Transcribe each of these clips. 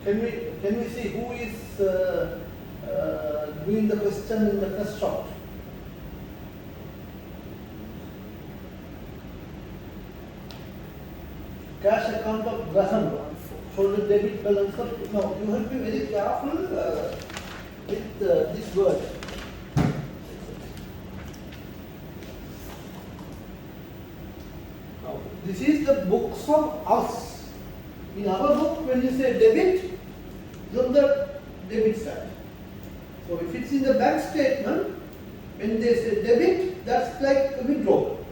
Can we see who is doing the question in the first shot? Cash account of Graham. Show the debit balance of. Now you have to be very careful with this word. Now this is the books of us. In our book, when you say debit, it's on the debit side. So if it's in the bank statement, when they say debit, that's like a withdrawal.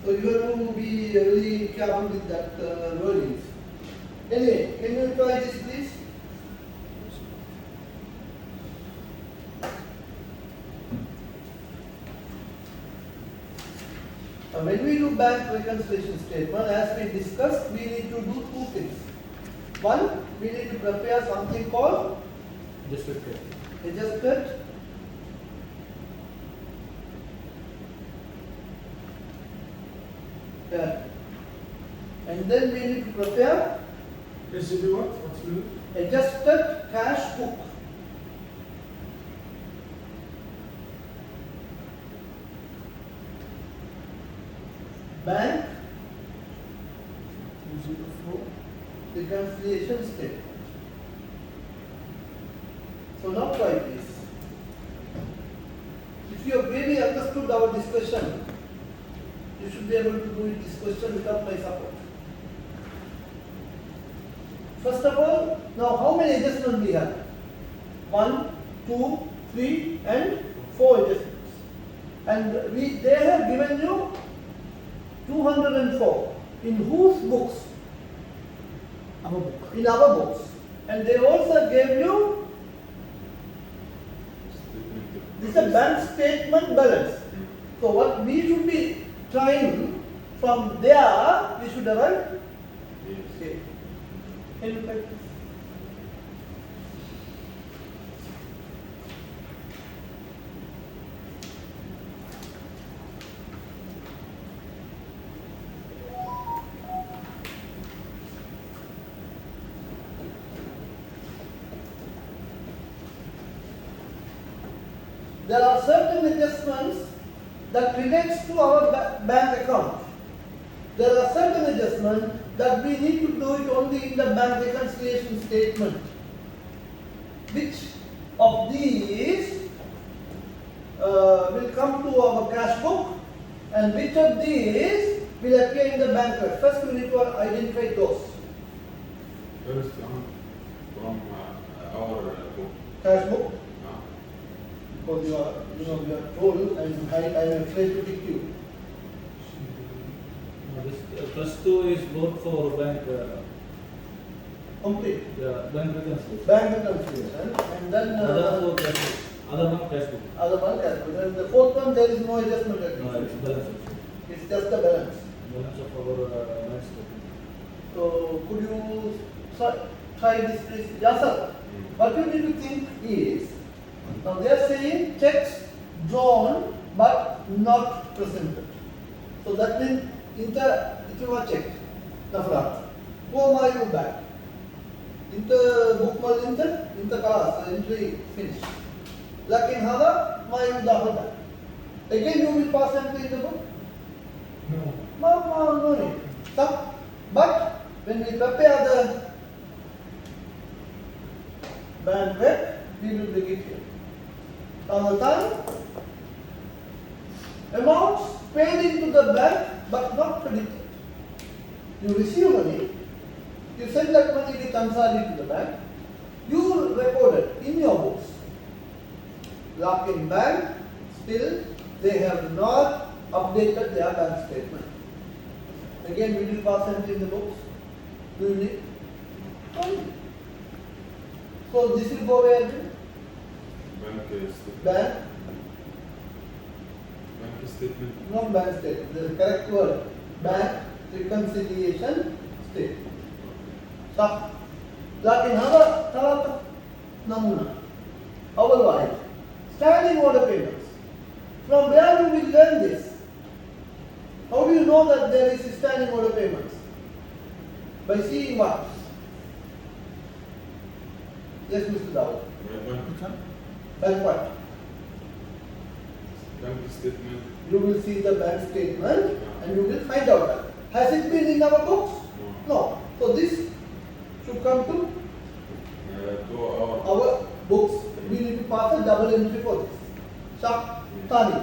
So you have to be really careful with that wordings. Anyway, can you try this please? When we do bank reconciliation statement, as we discussed, we need to do two things. One, we need to prepare something called adjusted and then we need to prepare adjusted cash book. Bank 204 reconciliation statement. So now try this. If you have really understood our discussion, you should be able to do this question without my support. First of all, now how many adjustments we have? 1, 2, 3 and 4 adjustments. And they have given you 204. In whose books? Our book. In our books. And they also gave you this is a bank statement balance. So what we should be trying from there, we should arrive. Okay. Can you practice? There are certain adjustments that relates to our bank account. There are certain adjustments that we need to do it only in the bank reconciliation statement. Which of these will come to our cash book and which of these will appear in the bank record? First we need to identify those. First from our book. Cash book? Because you are told and I am afraid to pick you. This first two is both for bank. Complete. Yeah, bank reconciliation. Bank reconciliation and then Other one cash book. Other one cash book. And the fourth one there is no adjustment. No, it's balance. It's just the balance. Balance of our bank statement. So could you try this please? Yes sir. What you need to think is, now they are saying checks drawn but not presented. So that means itu check. Nafrat. Go my you back. Inter book mal inter class entry finished. Lakin hada my you back. Again you will pass entry in the book. No need. But when we prepare the band rep, we will bring it here. On the time, amounts paid into the bank but not credited. You receive money, you send that money with Ansari to the bank, you record it in your books. Lock in bank, still they have not updated their bank statement. Again, we will pass entry in the books. Do you need? So this will go where? Bank statement. No bank statement. There is a correct word. Bank reconciliation statement. So, like in our namuna. Otherwise, standing order payments. From where you will learn this? How do you know that there is standing order payments? By seeing what? Yes, Mr. Dao. Which one? Bank what? Bank statement. You will see the bank statement and you will find out that. Has it been in our books? No. So this should come to To our our books. We need to pass a double entry for this. Tani.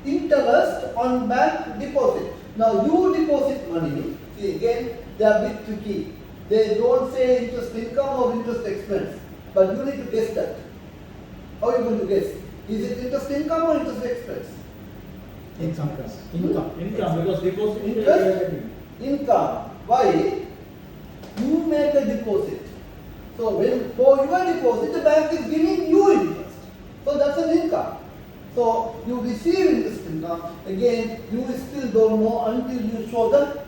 Interest on bank deposit. Now you deposit money. See again, they are a bit tricky. They don't say interest income or interest expense. But you need to guess that. How are you going to guess? Is it interest income or interest expense? Income. Income because deposit. Interest income. Why? You make a deposit. So when for your deposit, the bank is giving you interest. So that's an income. So you receive interest income. Again, you still don't know until you show the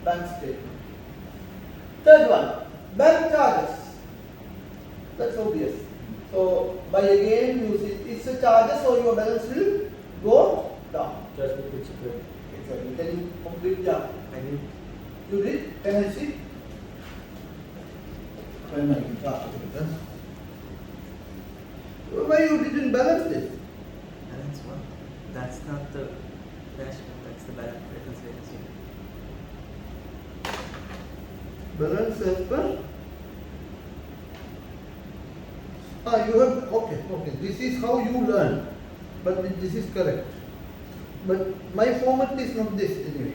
bank statement. Third one, bank charges. That's obvious. So by again you see it's a charges, so your balance will go down. Cash book is credit. Exactly. Can you complete? Yeah. I need You did? Can I see? When I can talk about this. Why you didn't balance this? balance one. That's not the cash flow, that's the balance reconciliation. Balance as per. You have okay. This is how you learn, but this is correct. But my format is not this anyway.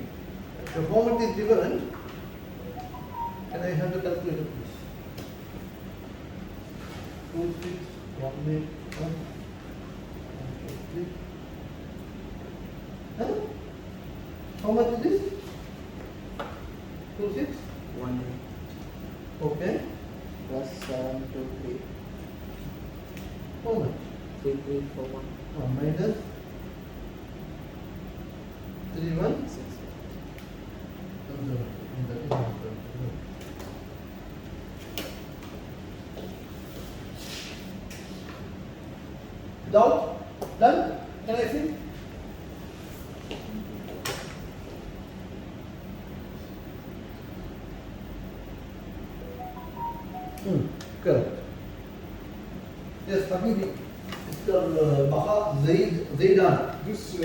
The format is different. Can I have the calculator, please? 2, 6, 1, 8, 1, 2, 3. Huh? How much is this? 2, 6. 1 Okay. plus 7, 2, 3. How much? 3, 3, 4, 1, Minus 3, 1. 6. Doubt? Done? Can I see? Correct. Yes, Habibi. Mr. Baha Zaidan. This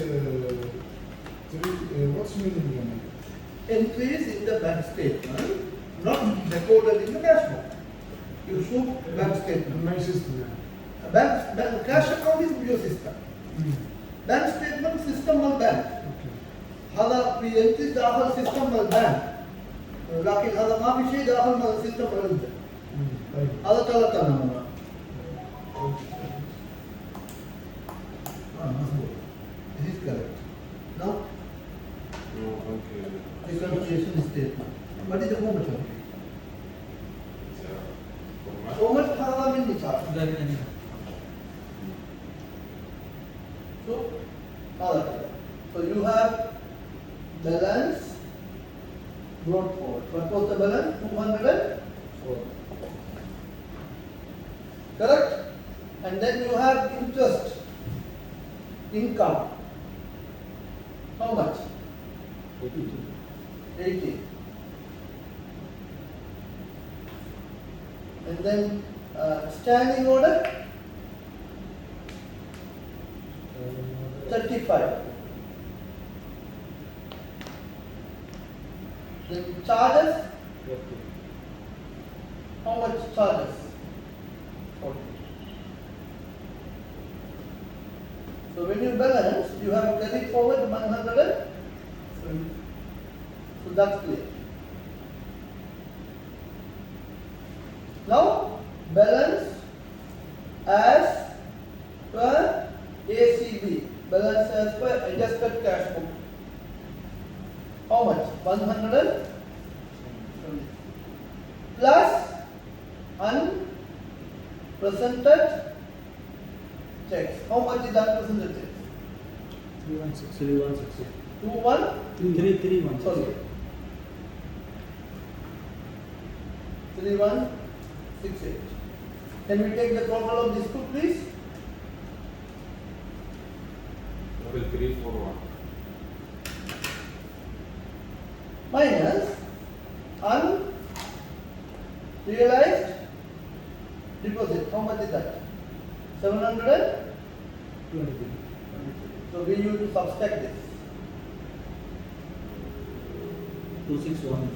what's meaning? Entries in the bank statement, not recorded in the cash book. You show bank statement. My system. Bank cash account is your system. Bank statement system or bank. Okay. هذا في entries داخل system البنك. لكن هذا ما في شيء داخل السيستم عنده. طيب. هذا ثلاث أنواع. مظبوط. This is correct. Now, No, okay. reconciliation statement. What is the format of it? Format. Format هذا من نشاط. So, هذا كده. So you have balance brought forward. What was the balance? 200. 4. Correct? And then you have interest, income. How much? 82. 80. And then standing order, 35. Then charges, 50. how much charges? 40. So when you balance, you have carried forward 100. So that's clear. Now balance as per ACB, balance as per adjusted cash book. How much? 100 plus unpresented checks. How much is unpresented checks? 3160. 21. 331. Sorry. 3168. Can we take the total of this book, please? 341. Minus unrealized 723. 23. So we need to subtract this. 2618.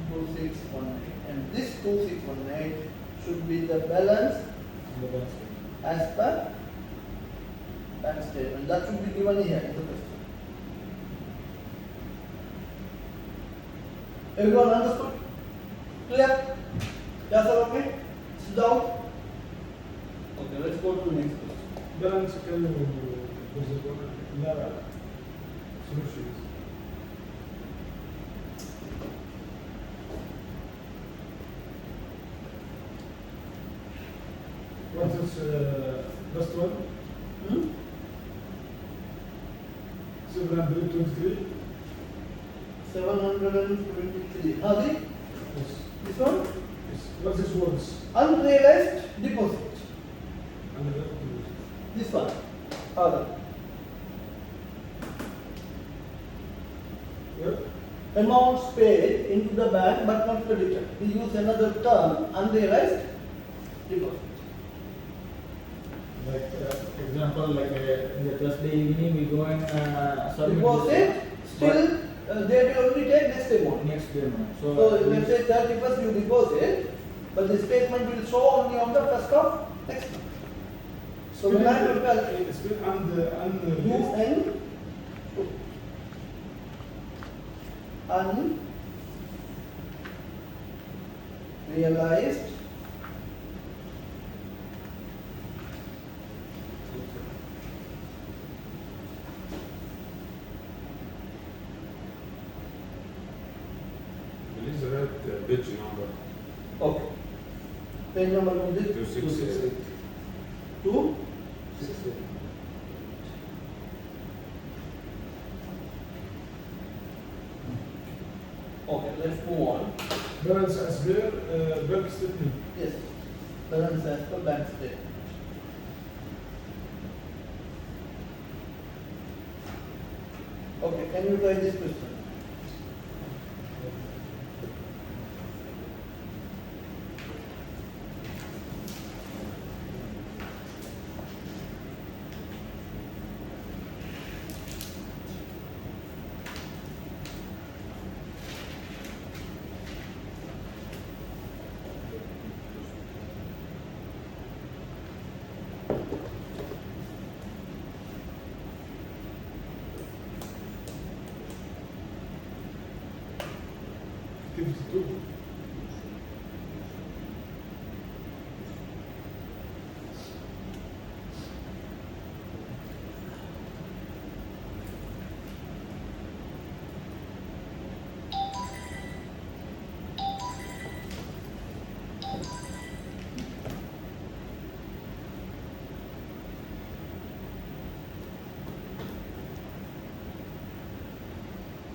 2618. And this 2618 should be the balance And the balance statement. as per bank statement. That should be given here in the question. Everyone understood? Clear? Yes or okay? Sit down. Okay, let's go to the next question. Balance can you solutions. What is first one? Hmm? 723. 723. Hadi? Yes. This one? Yes. What is words? Unrealized deposit. And the This one. Other. yeah. Amounts paid into the bank but not credited. We use another term, unrealized deposit. Like example, like in the Thursday evening we go and submit Deposit, still they will only take next amount. next day. No. So let's say 31st you deposit, but the statement will show only on the 1st of next month. So we have to calculate Split and unrealized Please write page number. okay. Page number will be 268. 2. 68. Okay, let's move on. balance as per bank statement. Yes, balance as per bank statement. Okay, can you try this question?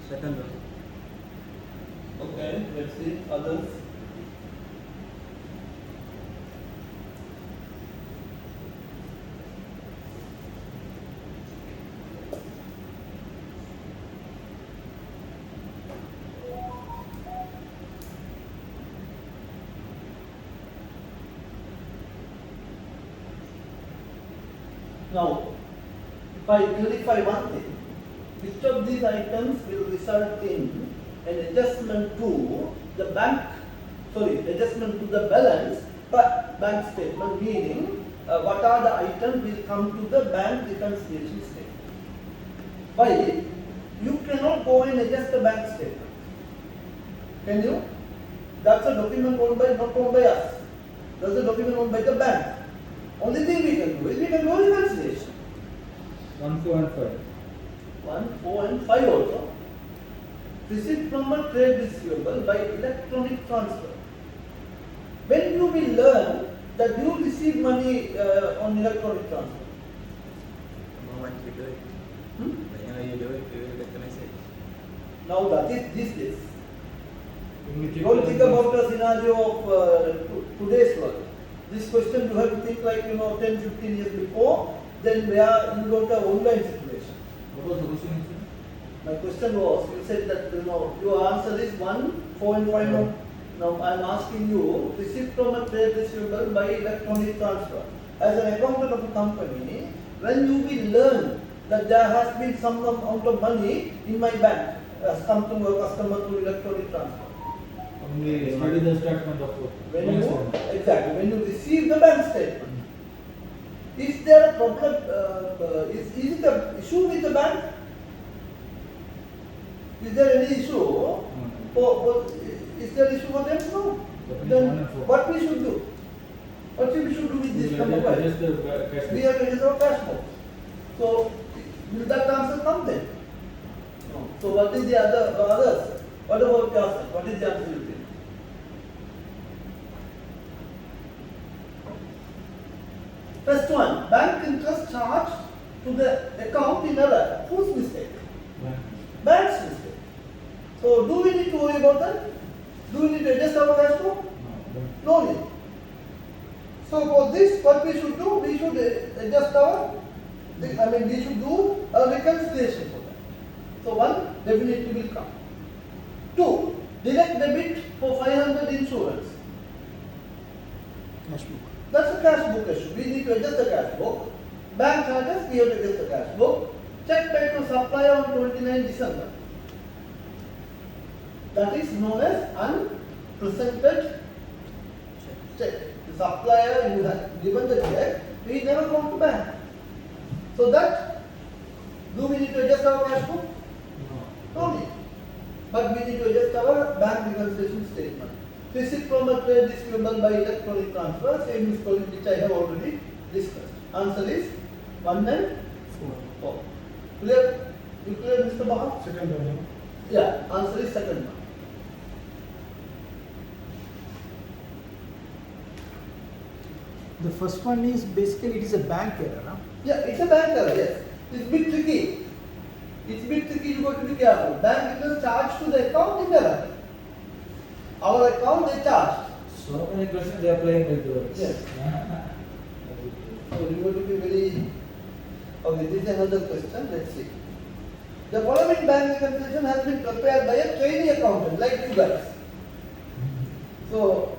Second one. Okay, let's see others. Now, if I clarify one thing, which of these items will result in an adjustment to the adjustment to the balance per bank statement, meaning what are the items will come to the bank reconciliation statement. Why? You cannot go and adjust the bank statement. Can you? That's a document owned by, not owned by us. That's a document owned by the bank. Only thing we can do is we can do reconciliation. 1, 4 and 5. 1, 4 and 5 also. Receipt from a trade receivable by electronic transfer. When you will learn that you receive money on electronic transfer? The moment you do it, Hmm? whenever you do it, you will get the message. Now that is these days. When we check Don't the think about the scenario of today's world. This question you have to think like 10, 15 years before, then where you don't have online situation. What was the question? My question was, you said that your answer is 1, 4 and 5. Yeah. Now I am asking you, receipt from a trade receivable by electronic transfer. as an accountant of a company, when you will learn that there has been some amount of money in my bank has come to a customer through electronic transfer. Only study the statement of work. When you when you receive the bank statement, is there a problem? Is it an issue with the bank? Is there any issue? Is there issue for them? No. Then what we should do? What we should do with this number? Just the cash. We have to use our cash box. So will that answer come then? No. So what is the others? What about yourself? What is the answer you think? First one, bank interest charged to the account in error. Whose mistake? Bank's mistake. So do we need to worry about that? Do we need to adjust our cash flow? No need. So for this, what we should do? We should adjust we should do a reconciliation for that. So one, definitely will come. Two, direct debit for 500 insurance. Cash book. That's a cash book issue. We need to adjust the cash book. Bank charges, we have to adjust the cash book. Check paid to supplier on 29 December. That is known as unpresented check. The supplier, you have given the check, we never gone to bank. So that, do we need to adjust our cash book? No need. But we need to adjust our bank reconciliation statement. Receipt from a trade receivable by electronic transfer, same is called, which I have already discussed. Answer is 1 and 4. Clear? You clear, Mr. Baha? Second one. Yeah, answer is second one. The first one is basically it is a bank error. Huh? Yeah, it's a bank error, yes. It's a bit tricky. It's a bit tricky, you got to be careful. Bank interest charged to the account in error. Our account they charged. So many questions they are playing with words. Yes. So you got to be very. Okay, this is another question. Let's see. The following bank reconciliation has been prepared by a trainee accountant like you guys. So,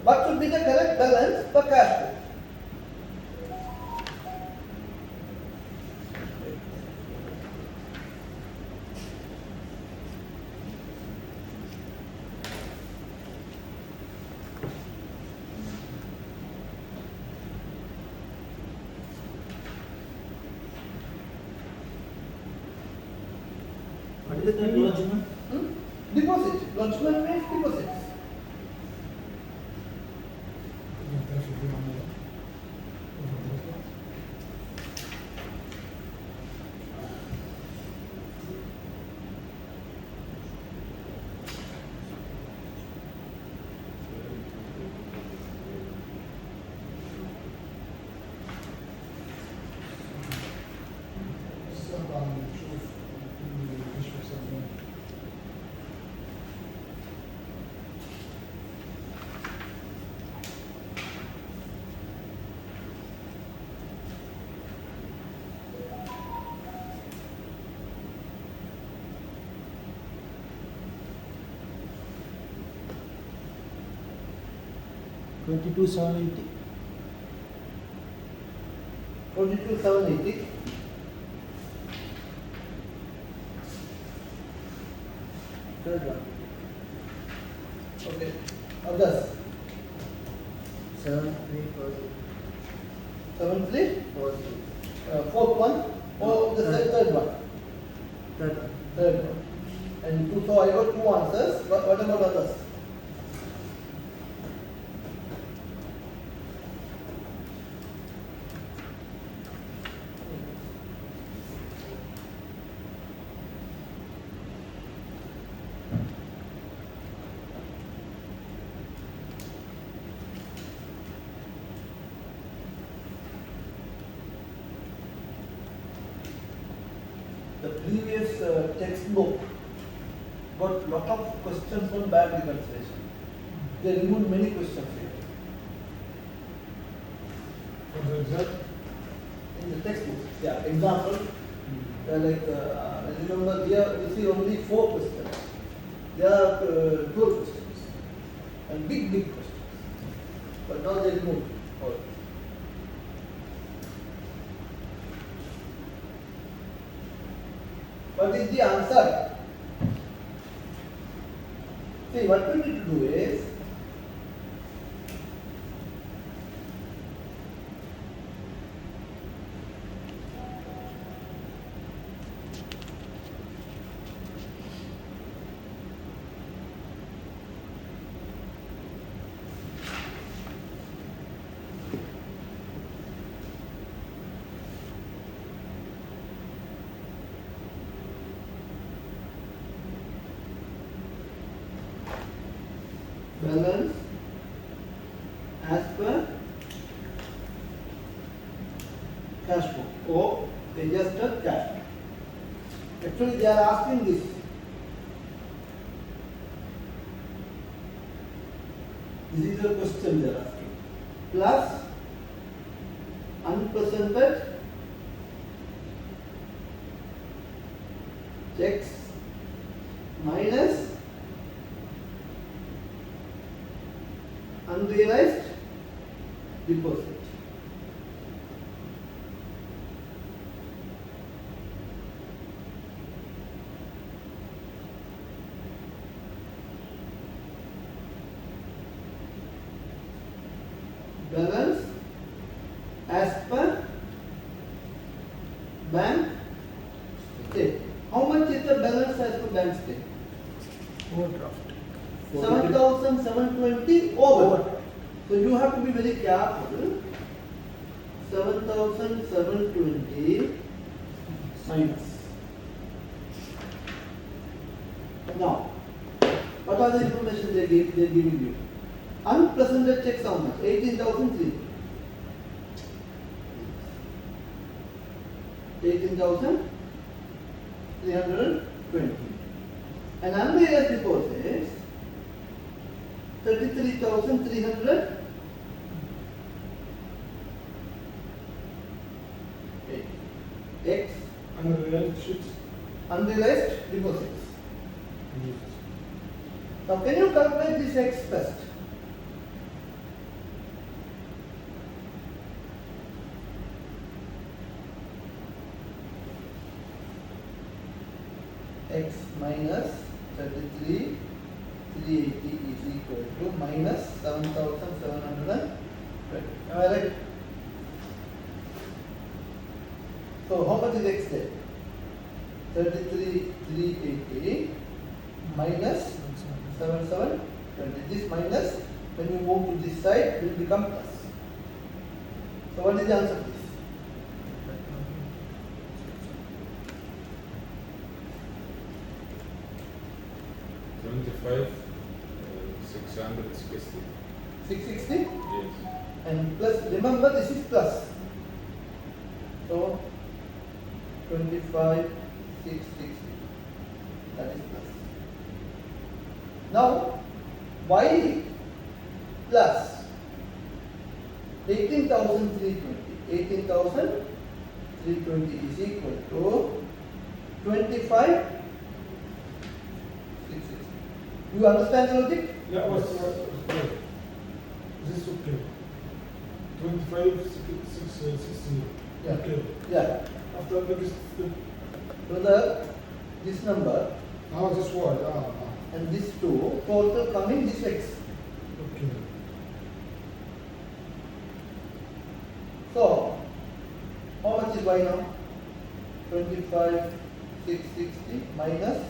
what should be the correct balance per cash flow? What is that lodgement? Deposit. Lodgement means deposits. $22,780. 22,780. Third one. Okay. Others. 7340. 73. Fourth one. Or the third one. Third one. Third one. And two, so I got two answers. What about others? The previous textbook got lot of questions on bank reconciliation. They removed many questions here. For the exam, In the textbook, yeah, example, remember here you see only 4 questions. There are 12 questions and big questions. But now they remove all. What is the answer? See, what we need to do is balance as per cash flow or adjusted cash flow. Actually, they are asking this. This is the question they are asking. Plus unpresented checks minus unrealized deposit. Balance as per bank state. How much is the balance as per bank state? Overdraft. 7,720 over. So you have to be very careful. 7,720 minus. Now, what are the information they're giving you? Unpresented checks how much? 18,300. 18,320. And unrealized deposits 33,300. X Unrealized sheets. unrealized deposits. Now can you calculate this X first? X minus 33 380 is equal to minus 7,720. Am I right? So how much is X there? 33 380 minus 7720. This minus, when you move to this side, will become plus. So what is the answer to this? 25, 660. 660? Yes. And plus, remember this is plus. So 25 660, that is plus. Now y plus 18,320. 18,320 is equal to 25 660. You understand the logic? Yeah, what's okay. This is okay. 25, 60. Yeah. Okay. Yeah. After next step. Brother, this number This word. and this two total coming this X. Okay. So, how much is Y now? 25 660 minus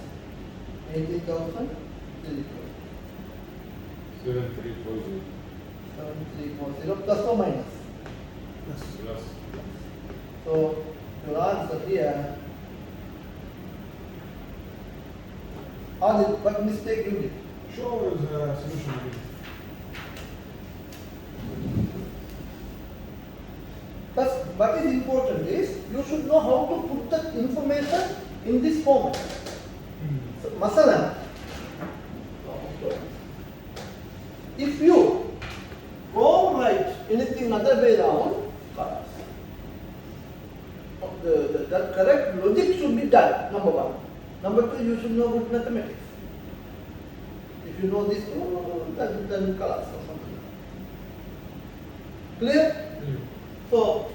80,000 7340 7340 plus or minus. plus So, your answer here. What mistake you did? Show the solution again. First, what is important is you should know how to put the information in this format. So, masalan, if you go write anything other way around, the correct logic should be done, number one. Number two, you should know good mathematics. If you know this, then class or something. Clear? Yeah. So,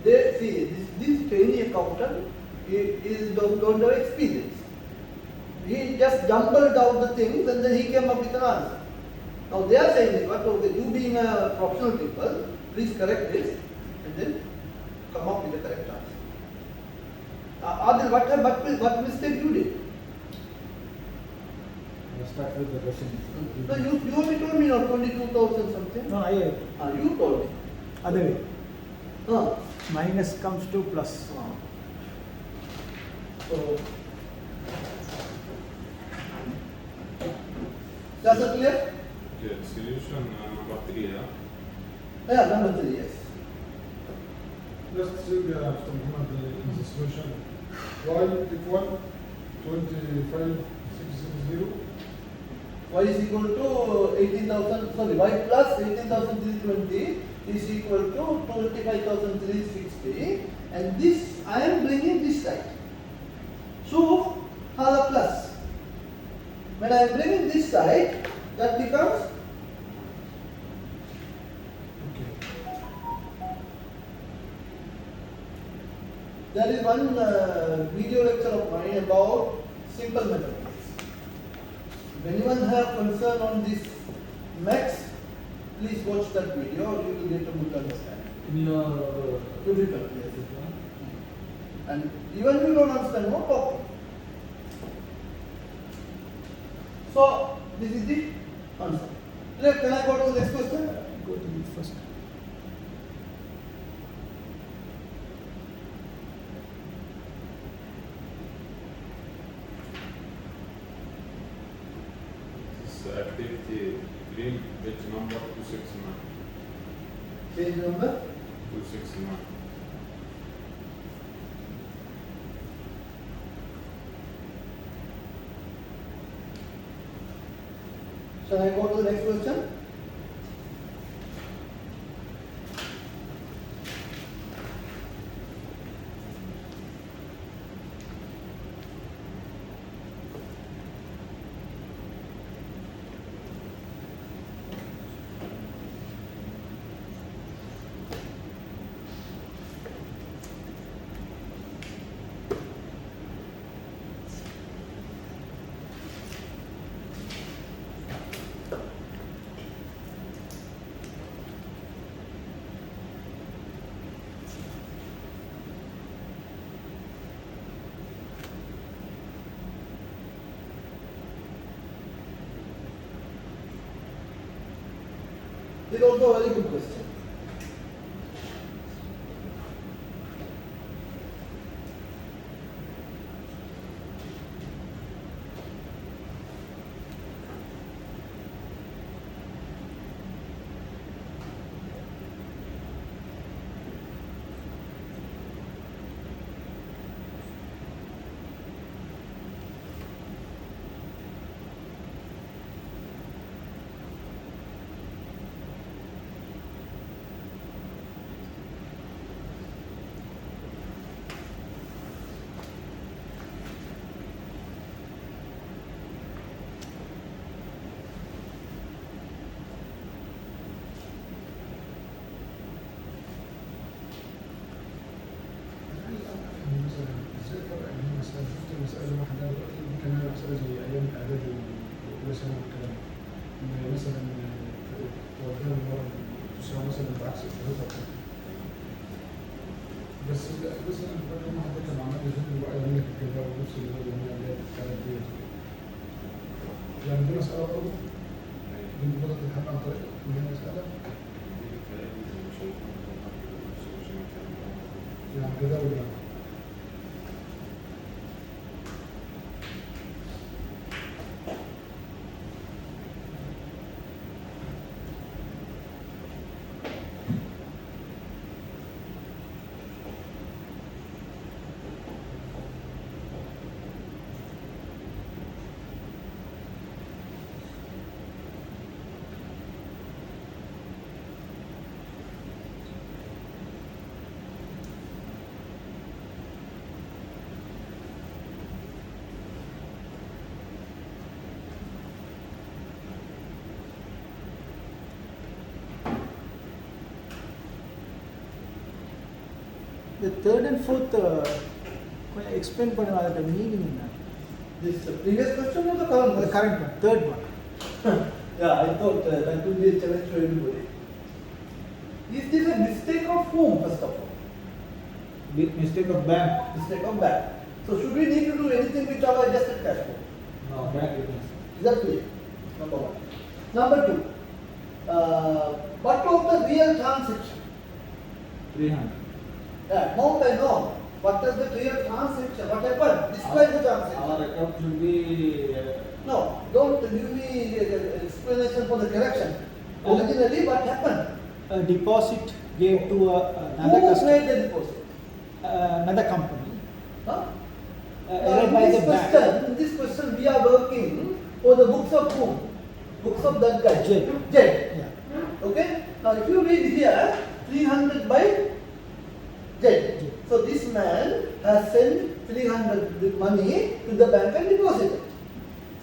they see this trainee accountant don't have experience. He just jumbled out the things and then he came up with an answer. Now they are saying this, but okay, you being a professional people, please correct this and then come up with the correct answer. Adil, what mistake you did? Let's start with the question. No, you only told me now 22,000 something. No, You told me. other way. Ah. Minus comes to plus. So, that's it clear? Okay, solution number 3, yeah? Yeah, number 3, yes. Let's take Mr. Muhammad in the solution. Y equal 25,660. Y is equal to 18,000, sorry, y plus 18,320 is equal to 25,360, and this I am bringing this side. So, hala plus. When I am bringing this side, that becomes Okay. there is one video lecture of mine about simple mathematics. If anyone have concern on this maths, please watch that video, or you will get a good understanding. In your Tutorial, yes. And even if you don't understand, no problem. So, this is the answer. Clear? Can I go to the next question? go to the first. This activity green page number 269. Page number. 269. Shall I go to the next question? This is also a very good question. مثلا ازاي الفرق ان هي مثلا شفت المسألة اللي واحد قال دلوقتي دي كان هي مسألة زي أيام الإعدادي وأولى ثانوي والكلام ده. إن مثلا توديها من ورا تساوي مثلا بعكس الخريطة وكده. بس أنا فاكر إن واحد كان عمال يزن بقى يعمل لك كده ونفس اللي هو بيعملها اللي هي بتتكلم ديت. يعني دي مسألة برضه دي المفروض تتحل عن طريق إن هي مسألة يعني كده ولا The third and fourth, explain the meaning in that. This previous question or the current The question? current one, third one. Yeah, I thought that would be a challenge for everybody. Is this a mistake of whom, first of all? Big mistake of bank. Mistake of bank. So should we need to do anything with our adjusted cash flow? No, bank it is. Is that clear? Number one. Number two, what was the real transaction? 300. Yeah, no by no. What is the real transaction? What happened? Describe the transaction. Our account should be. No, don't give me explanation for the correction. Originally, what happened? A deposit gave to another Who customer, made the deposit? another company. Huh? Error by the bank. In this question, we are working for the books of whom? Books of that guy. Z. Z. Yeah. Okay? Now, if you read here, 300 by Z. So, this man has sent 300 money to the bank and deposited.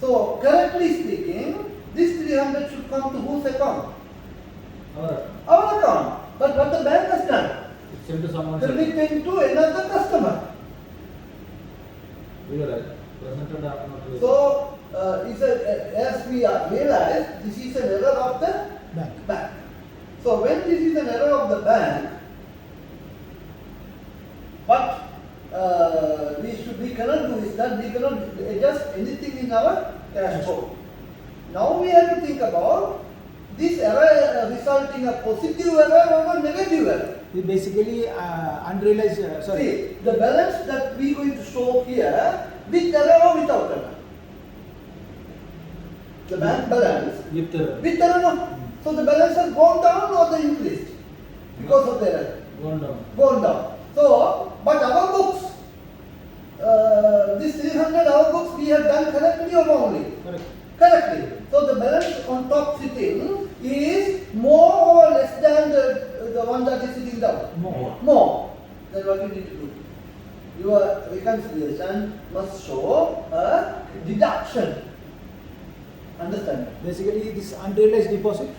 So, correctly speaking, this 300 should come to whose account? Our account. But what the bank has done? It's sent to someone. Credited to another customer. You are right. Presented or not. So, as we realize, this is an error of the bank. So, when this is an error of the bank, what we cannot do is that we cannot adjust anything in our cash flow. Now we have to think about this error resulting a positive error or a negative error. It basically unrealized. Sorry. See, the balance that we are going to show here, with error or without error? The bank balance With with error, no? So the balance has gone down or the increased because of the error? gone down. Gone down. So, but our books, this 300 our books we have done correctly or wrongly? Correct. Correctly. So the balance on top sitting is more or less than the one that is sitting down? More. More. Then what you need to do? Your reconciliation must show a deduction. Understand? Basically, this unrealized deposit,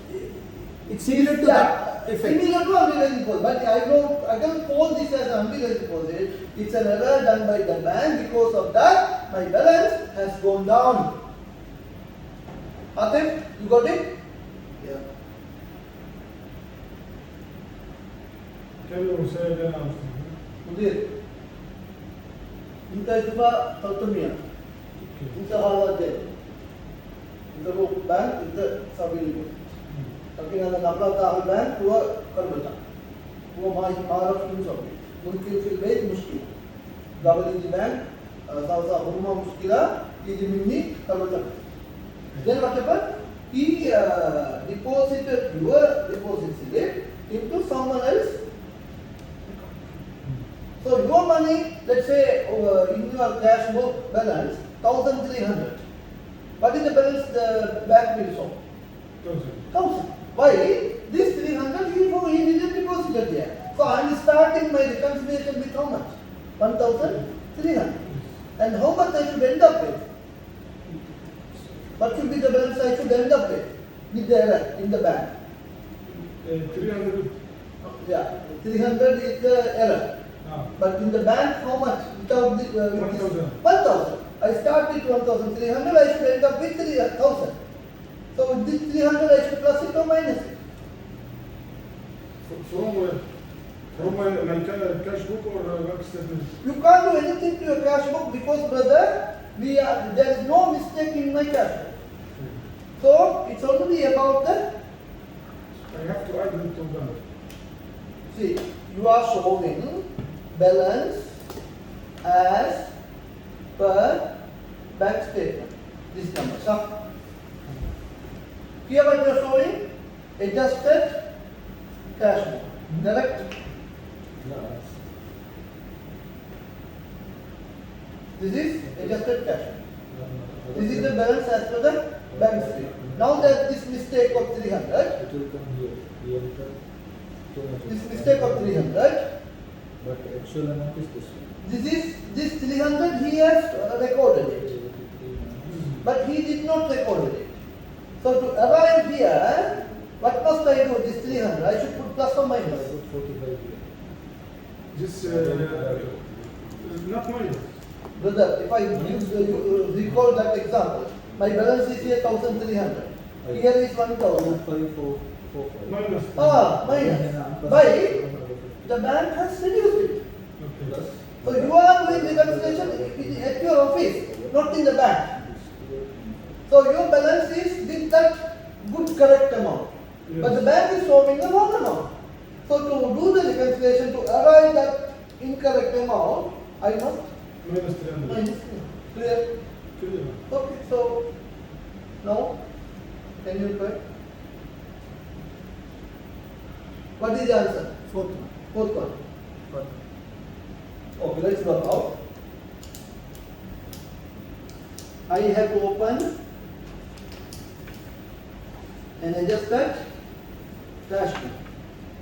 it's similar to that effect. Similar to unrealized deposit, but I don't call this as unrealized deposit. It's an error done by the bank. Because of that, my balance has gone down. Atif, you got it? Yeah. Can you say again? Mudir, انت تبغى 300 انت هذا الدين انت روح بنك انت سوي لي لكن انا نبغى تاخذ البنك هو قربته هو ما يعرف شو يسوي ممكن في البيت مشكله قبل يجي بنك صار هرمه مشكله يجي مني قربته then what happened he deposited your deposit slip into someone else. So your money, let's say in your cash book balance 1,300. What is the balance the bank will show? 1,000. Why? This 300 he didn't deposit it here. So I am starting my reconciliation with how much? 1,300. And how much I should end up with? What should be the balance I should end up with the error in the bank? 300. Yeah, 300 is the error. But in the bank, how much? Without the, 1,000. 1,000. I start with 1,300, I should end up with 3,000. So with this 300, I should plus it or minus it. From my cash book or bank statement? You can't do anything to your cash book because, brother, there is no mistake in my cash book. So it's only about the, I have to add it to bank. see, you are showing balance as per bank statement. This number, sir. Here what you are showing, adjusted cash book. Correct? This is adjusted cash book. This is the balance as per the bank statement. Now that this mistake of 300, It will come here. this mistake of 300, But actual amount is this one. this 300 he has recorded it, but he did not record it. So to arrive here, what must I do? This 300, I should put plus or minus. I put 45 here. This not minus. Brother, if I recall that example, my balance is here 1,300. Here is 1,000. Minus. Minus. By the bank has reduced it. Okay. So you are doing reconciliation at your office, not in the bank. So your balance is with that good correct amount. But the bank is showing the wrong amount. So to do the reconciliation, to arrive at incorrect amount, I must Minus 300. minus. Clear? Clear. Okay, so now can you try? What is the answer? Fourth one. Fourth one. Fourth one. Okay, let's work out. I have to open and adjusted cash book.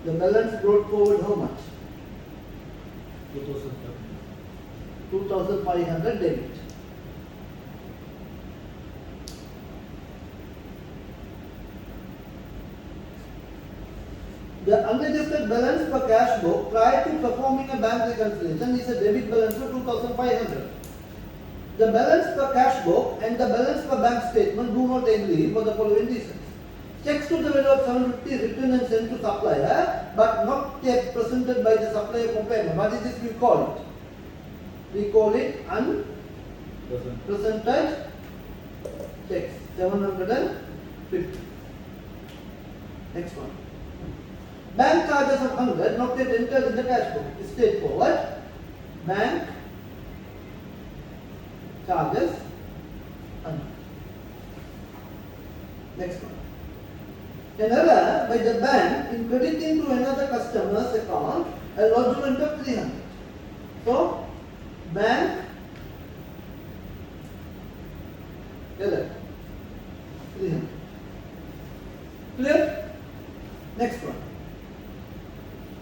The balance brought forward how much? 2,500 debit. The unadjusted balance per cash book prior to performing a bank reconciliation is a debit balance of 2,500. The balance per cash book and the balance per bank statement do not agree for the following reasons. Checks to the value of 750 written and sent to supplier, but not yet presented by the supplier for payment. What is this we call it? We call it unpresented checks, 750. Next one. Bank charges of 100 not yet entered in the cash book. Straightforward. Bank charges 100. Next one. An error by the bank in crediting to another customer's account a lodgement of 300. So, bank error 300. Clear? Next one.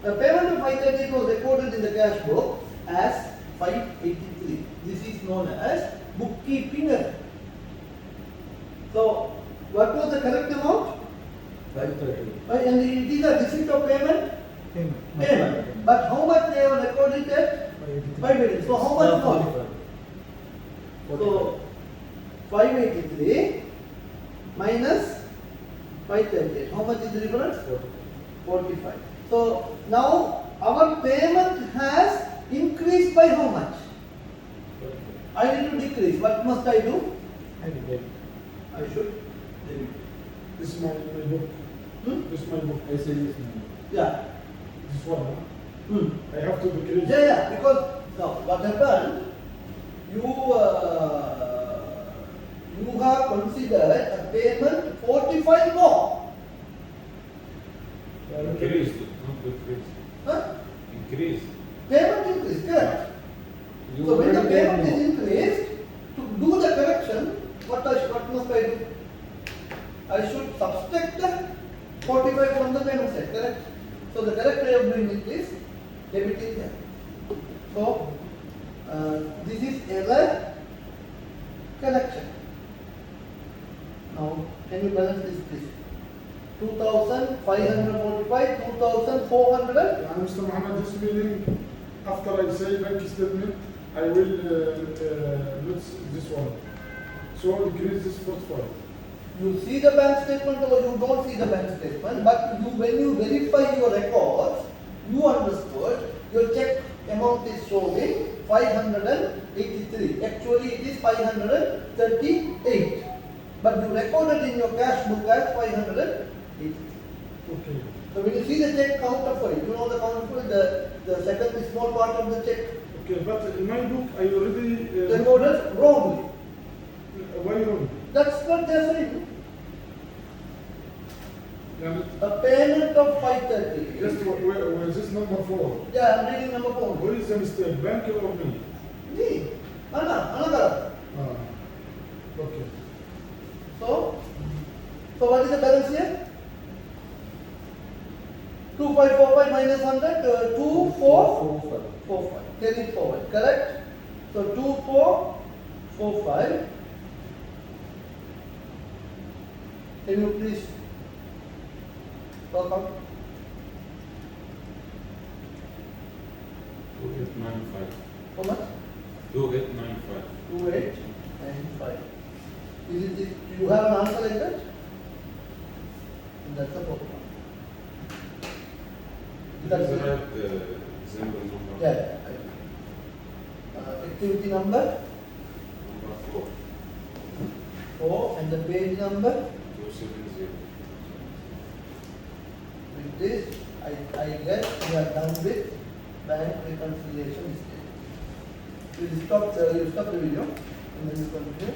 A payment of 530 was recorded in the cash book as 583. This is known as bookkeeping error. So, what was the correct amount? 530. And it is a receipt of payment? Payment. But how much they have recorded at? 583. So, how much more? So, 583 minus 538. How much is the difference? 45. So now our payment has increased by how much? I need to decrease. What must I do? I should debit. This is my book. This is my book. Yeah. This one. Hmm. I have to decrease. Yeah. Because now what happened? You have considered a payment 45 more. Increased, not decreased. Huh? Increased. Payment increase, correct? So when the payment is increased, to do the correction, what must I do? I should subtract the 45 from the payment side, correct? So the correct way of doing it is debiting here. So this is error correction. Now can you balance this please? 2,545, 2,400. Mr. Muhammad, this meaning after I say bank statement, I will lose this one. So decrease this 45. You see the bank statement or you don't see the bank statement, but when you verify your records, you understood your check amount is showing 583. Actually it is 538. But you recorded in your cash book as 583. Okay. So when you see the check counterfoil, you know the counterfoil, the second small part of the check Okay, but in my book I already recorded wrongly. why wrong? That's what they are saying. Yeah, A payment of 530. just where is this number 4? Yeah, I'm reading number 4. Where is the mistake? Bank or me? Me. Another. Okay. So what is the balance here? 2545 minus 100, 2445. Carry it forward, correct? So 2445. Can you please work out? 2.95. How much? 2.95. 2895. Is it, you have an answer like that? That's the problem. That's That's the it. right example number. Yeah. Activity number Number 4. 4 and the page number. 270. With this, I guess we are done with bank reconciliation mistake. You stop the video and then you continue.